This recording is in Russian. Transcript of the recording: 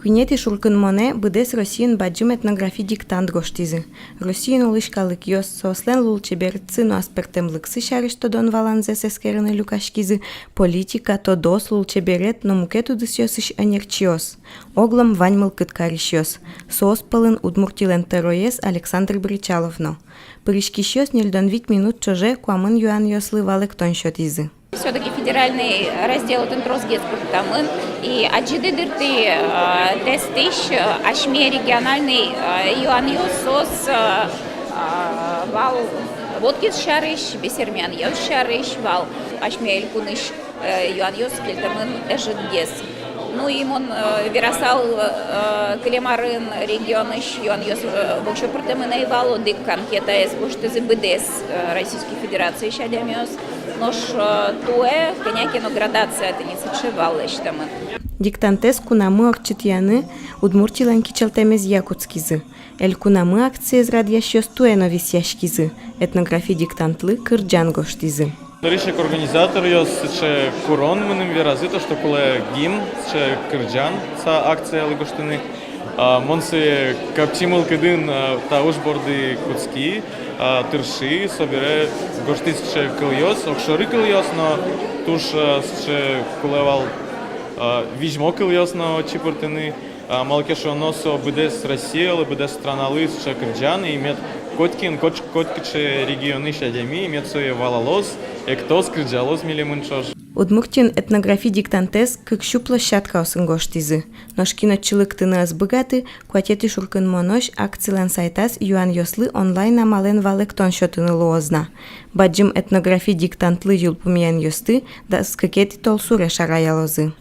Куинети шуркын моне быдес Россиин баджым этнографи диктант гоштизы. Россиин улышкалык йос сослен лулчеберцы но аспертемлыксы шарышто дон валанзе сескерыны люкашкизы политика то дос лулчеберет но мукету дыс йосыш анерчиос. Оглам ваньмыл кыткариш йос. Соос пылын удмуртилен тероес Александр Бричаловно. Пыришкиш нельдон 5 минут чоже куамын юан йослы валек тоншотизы. Все-таки федеральный раздел Росгеспортамын и аджидыдырты тестиш ашме региональный юан йосос вал водкис шарыш бесермян йос шарыш вал ашме элькуныш юан йос кельтамын эжидгес. Ну и он вирасал клемарын регионыш юан йос бокшопортамын айвал дик конкета эс буштызы бдс Российской Федерации шадямиос. Нож туэ, конечно, градация это не сочевала, что мы. Диктантес кунамы орчитяны удмуртилан кичалтемез якутскизы. Эль кунамы акции зрадящёс туэно висяшкизы. Этнографи диктантлы кырджан гоштизы. Рішек організатор йос ще курон менем вірази, то що коли гімн ще кирджан ця акція лигоштини. Монси каптимул кидин та ушборди куцкі, тирши собере гоштис ще кильйос, окшори кильйос, но туж ще колевал віжмо кильйос на чіпортини. Малкешо носо бедес Росія, але бедес страна лис ще кирджан, і мет коткин, коткиче регіони ще дямі, мет своє валалос, ектос кирджалос мілімунчош. Удмуртин этнографи диктантес кыкшу площадка осынгоштизы. Ношкинотчылыктыны азбыгаты, куатети шуркын монош акцийлан сайтас юан йослы онлайн амален валектон шотыны лоозна. Баджым этнографи диктантлы юлпумиян йосты да скакети толсуре шараялозы.